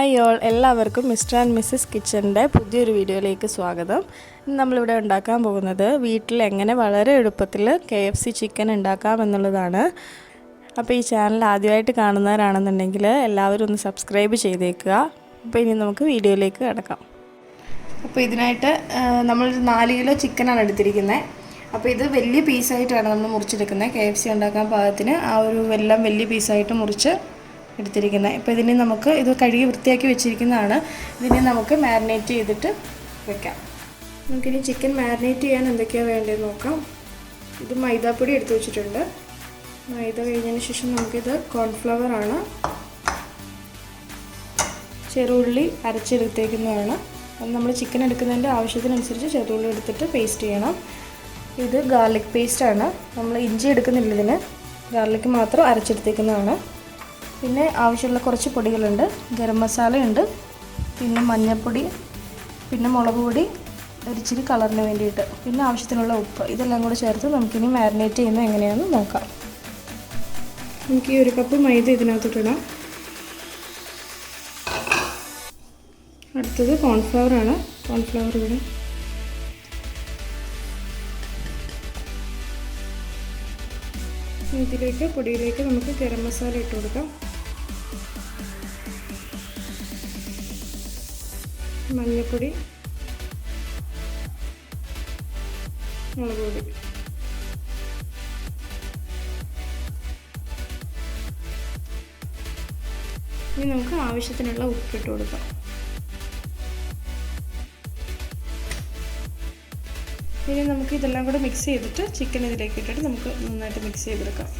Hi all, എല്ലാവർക്കും mister and Mrs കിച്ചൻ്റെ പുതിയൊരു വീഡിയോയിലേക്ക് സ്വാഗതം. ഇന്ന് നമ്മളിവിടെ ഉണ്ടാക്കാൻ പോകുന്നത് വീട്ടിൽ എങ്ങനെ വളരെ എളുപ്പത്തിൽ KFC ചിക്കൻ ഉണ്ടാക്കാം എന്നുള്ളതാണ്. അപ്പോൾ ഈ ചാനൽ ആദ്യമായിട്ട് കാണുന്നവരാണെന്നുണ്ടെങ്കിൽ എല്ലാവരും ഒന്ന് സബ്സ്ക്രൈബ് ചെയ്തേക്കുക. അപ്പോൾ ഇനി നമുക്ക് വീഡിയോയിലേക്ക് കിടക്കാം. അപ്പോൾ ഇതിനായിട്ട് നമ്മൾ 4 കിലോ ചിക്കനാണ് എടുത്തിരിക്കുന്നത്. അപ്പോൾ ഇത് വലിയ പീസായിട്ടാണ് നമ്മൾ മുറിച്ചെടുക്കുന്നത്. KFC ഉണ്ടാക്കാൻ പാകത്തിന് ആ ഒരു എല്ലാം വലിയ പീസായിട്ട് മുറിച്ച് എടുത്തിരിക്കുന്നത്. ഇപ്പോൾ ഇതിനെ നമുക്ക് ഇത് കഴുകി വൃത്തിയാക്കി വെച്ചിരിക്കുന്നതാണ്. ഇതിനെ നമുക്ക് മാരിനേറ്റ് ചെയ്തിട്ട് വെക്കാം. നമുക്കിനി ചിക്കൻ മാരിനേറ്റ് ചെയ്യാൻ എന്തൊക്കെയാണ് വേണ്ടതെന്ന് നോക്കാം. ഇത് മൈദാപ്പൊടി എടുത്ത് വെച്ചിട്ടുണ്ട്. മൈദ കഴിഞ്ഞതിന് ശേഷം നമുക്കിത് കോൺഫ്ലവർ ആണ്. ചെറുള്ളി അരച്ചെടുത്തേക്കുന്നതാണ്. അത് നമ്മൾ ചിക്കൻ എടുക്കുന്നതിൻ്റെ ആവശ്യത്തിനനുസരിച്ച് ചെറുള്ളി എടുത്തിട്ട് പേസ്റ്റ് ചെയ്യണം. ഇത് ഗാർലിക് പേസ്റ്റാണ്. നമ്മൾ ഇഞ്ചി എടുക്കുന്നില്ല, ഇതിന് ഗാർലിക് മാത്രം അരച്ചെടുത്തേക്കുന്നതാണ്. പിന്നെ ആവശ്യമുള്ള കുറച്ച് പൊടികളുണ്ട്. ഗരം മസാല ഉണ്ട്, പിന്നെ മഞ്ഞൾപ്പൊടി, പിന്നെ മുളക് പൊടി, ഒരിച്ചിരി കളറിന് വേണ്ടിയിട്ട്, പിന്നെ ആവശ്യത്തിനുള്ള ഉപ്പ്. ഇതെല്ലാം കൂടെ ചേർത്ത് നമുക്കിനി മാരിനേറ്റ് ചെയ്യുന്നത് എങ്ങനെയാണെന്ന് നോക്കാം. നമുക്ക് ഈ 1 കപ്പ് മൈദ ഇതിനകത്തോട്ടിടാം. അടുത്തത് കോൺഫ്ലവറാണ്. കോൺഫ്ലവർ ഇവിടെ ഇതിലേക്ക് പൊടിയിലേക്ക് നമുക്ക് ഗരം മസാല ഇട്ട് കൊടുക്കാം. മഞ്ഞൾപ്പൊടി, മുളക് പൊടി, ഇനി നമുക്ക് ആവശ്യത്തിനുള്ള ഉപ്പിട്ട് കൊടുക്കാം. ഇനി നമുക്ക് ഇതെല്ലാം കൂടെ മിക്സ് ചെയ്തിട്ട് ചിക്കൻ ഇതിലേക്ക് ഇട്ടിട്ട് നമുക്ക് നന്നായിട്ട് മിക്സ് ചെയ്തെടുക്കാം.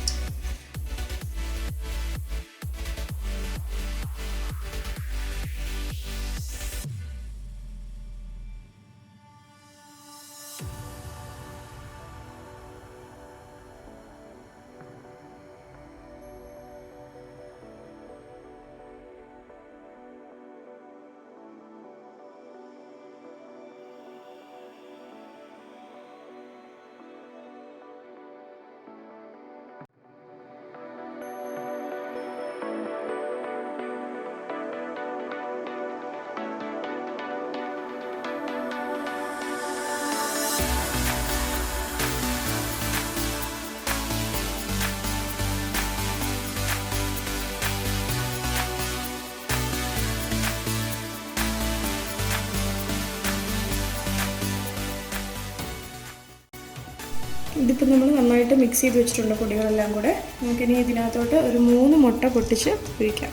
ഇതിപ്പോൾ നമ്മൾ നന്നായിട്ട് മിക്സ് ചെയ്ത് വെച്ചിട്ടുണ്ട് പൊടികളെല്ലാം കൂടെ. നമുക്കിനി ഇതിനകത്തോട്ട് ഒരു 3 മുട്ട പൊട്ടിച്ച് ഒഴിക്കാം.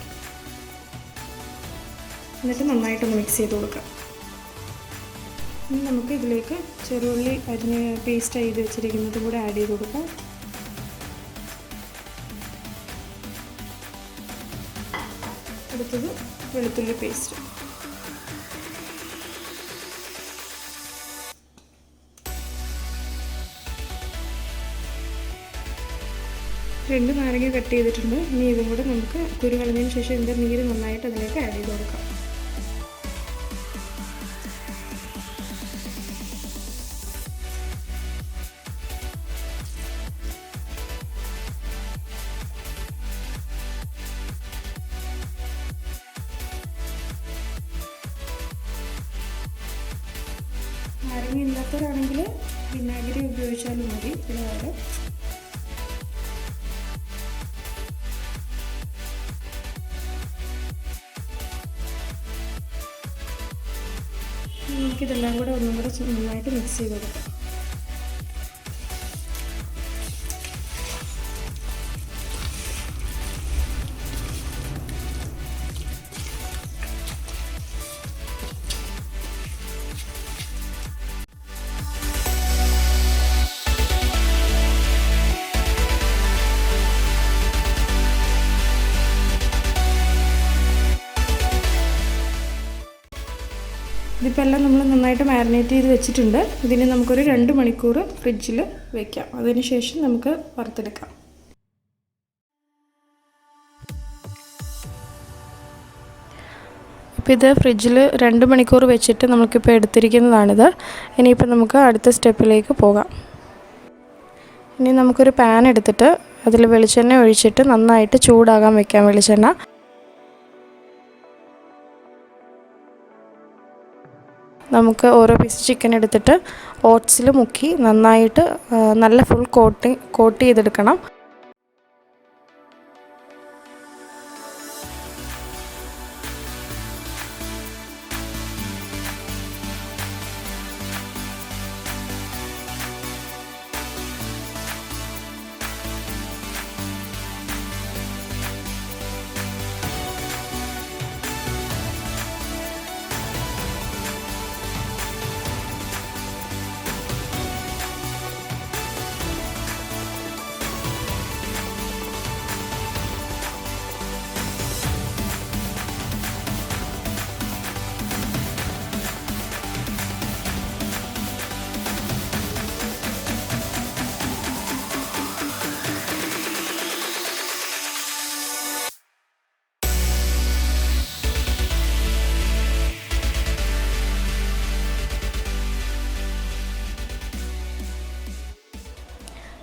എന്നിട്ട് നന്നായിട്ടൊന്ന് മിക്സ് ചെയ്ത് കൊടുക്കാം. ഇനി നമുക്ക് ഇതിലേക്ക് ചെറുള്ളി അരിഞ്ഞ് പേസ്റ്റ് ചെയ്ത് വെച്ചിരിക്കുന്നത് കൂടെ ആഡ് ചെയ്ത് കൊടുക്കാം. അടുത്തത് വെളുത്തുള്ളി പേസ്റ്റ്. രണ്ട് നാരങ്ങ കട്ട് ചെയ്തിട്ടുണ്ട്. ഇനി ഇതും കൂടെ നമുക്ക് കുരു കളഞ്ഞതിന് ശേഷം ഇതിൻ്റെ നീര് നന്നായിട്ട് അതിലേക്ക് ആഡ് ചെയ്ത് കൊടുക്കാം. നാരങ്ങ ഇല്ലാത്തവരാണെങ്കിൽ വിനാഗിരി ഉപയോഗിച്ചാലും മതി. ഇതിന് പകരം നമുക്കിതെല്ലാം കൂടെ ഒന്നും കൂടെ നന്നായിട്ട് മിക്സ് ചെയ്ത് കൊടുക്കാം. ഇതിപ്പോൾ എല്ലാം നമ്മൾ നന്നായിട്ട് മാരിനേറ്റ് ചെയ്ത് വെച്ചിട്ടുണ്ട്. ഇതിന് നമുക്കൊരു 2 മണിക്കൂർ ഫ്രിഡ്ജിൽ വയ്ക്കാം. അതിന് ശേഷം നമുക്ക് വറുത്തെടുക്കാം. അപ്പോൾ ഇത് ഫ്രിഡ്ജിൽ 2 മണിക്കൂർ വെച്ചിട്ട് നമുക്കിപ്പോൾ എടുത്തിരിക്കുന്നതാണിത്. ഇനിയിപ്പോൾ നമുക്ക് അടുത്ത സ്റ്റെപ്പിലേക്ക് പോകാം. ഇനി നമുക്കൊരു പാൻ എടുത്തിട്ട് അതിൽ വെളിച്ചെണ്ണ ഒഴിച്ചിട്ട് നന്നായിട്ട് ചൂടാകാൻ വെക്കാം വെളിച്ചെണ്ണ. നമുക്ക് ഓരോ പീസ് ചിക്കൻ എടുത്തിട്ട് ഓട്സിൽ മുക്കി നന്നായിട്ട് നല്ല ഫുൾ കോട്ട് ചെയ്തെടുക്കണം.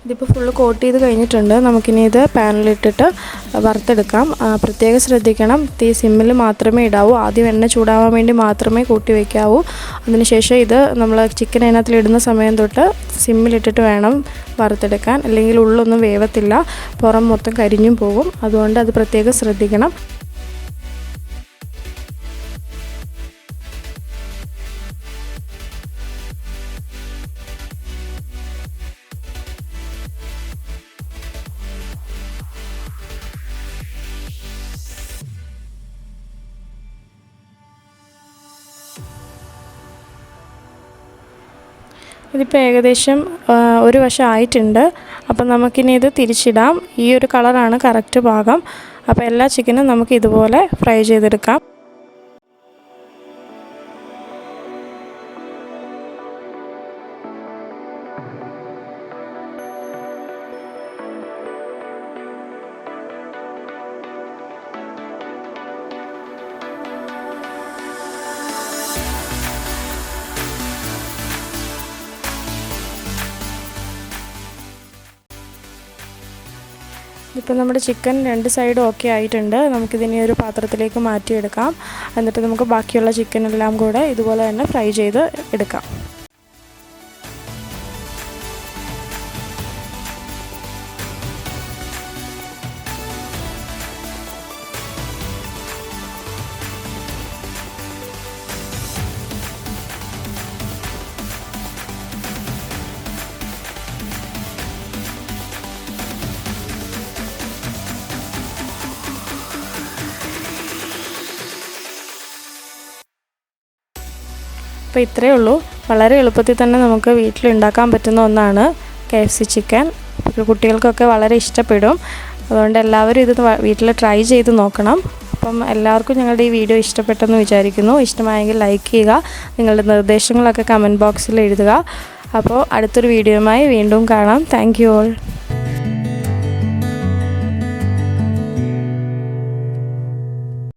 ഇതിപ്പോൾ ഫുള്ള് കോട്ട് ചെയ്ത് കഴിഞ്ഞിട്ടുണ്ട്. നമുക്കിനി ഇത് പാനിലിട്ടിട്ട് വറുത്തെടുക്കാം. പ്രത്യേകം ശ്രദ്ധിക്കണം, തീ സിമ്മിൽ മാത്രമേ ഇടാവൂ. ആദ്യം എണ്ണ ചൂടാവാൻ വേണ്ടി മാത്രമേ കൂട്ടി വയ്ക്കാവൂ. അതിനുശേഷം ഇത് നമ്മൾ ചിക്കൻ അതിനകത്തിലിടുന്ന സമയം തൊട്ട് സിമ്മിലിട്ടിട്ട് വേണം വറുത്തെടുക്കാൻ. അല്ലെങ്കിൽ ഉള്ളൊന്നും വേവത്തില്ല, പുറം മൊത്തം കരിഞ്ഞും പോകും. അതുകൊണ്ട് അത് പ്രത്യേകം ശ്രദ്ധിക്കണം. ഇതിപ്പോൾ ഏകദേശം ഒരു വശം ആയിട്ടുണ്ട്. അപ്പം നമുക്കിനി ഇത് തിരിച്ചിടാം. ഈ ഒരു കളറാണ് കറക്റ്റ് പാകം. അപ്പോൾ എല്ലാ ചിക്കനും നമുക്ക് ഇതുപോലെ ഫ്രൈ ചെയ്തെടുക്കാം. ഇപ്പോൾ നമ്മുടെ ചിക്കൻ രണ്ട് സൈഡും ഓക്കെ ആയിട്ടുണ്ട്. നമുക്കിതിനെ ഒരു പാത്രത്തിലേക്ക് മാറ്റിയെടുക്കാം. എന്നിട്ട് നമുക്ക് ബാക്കിയുള്ള ചിക്കൻ എല്ലാം കൂടെ ഇതുപോലെ തന്നെ ഫ്രൈ ചെയ്ത് എടുക്കാം. അപ്പോൾ ഇത്രയേ ഉള്ളൂ. വളരെ എളുപ്പത്തിൽ തന്നെ നമുക്ക് വീട്ടിലുണ്ടാക്കാൻ പറ്റുന്ന ഒന്നാണ് KFC ചിക്കൻ. കുട്ടികൾക്കൊക്കെ വളരെ ഇഷ്ടപ്പെടും. അതുകൊണ്ട് എല്ലാവരും ഇത് വീട്ടിൽ ട്രൈ ചെയ്ത് നോക്കണം. അപ്പം എല്ലാവർക്കും ഞങ്ങളുടെ ഈ വീഡിയോ ഇഷ്ടപ്പെട്ടെന്ന് വിചാരിക്കുന്നു. ഇഷ്ടമായെങ്കിൽ ലൈക്ക് ചെയ്യുക. നിങ്ങളുടെ നിർദ്ദേശങ്ങളൊക്കെ കമൻറ്റ് ബോക്സിൽ എഴുതുക. അപ്പോൾ അടുത്തൊരു വീഡിയോയുമായി വീണ്ടും കാണാം. Thank you all.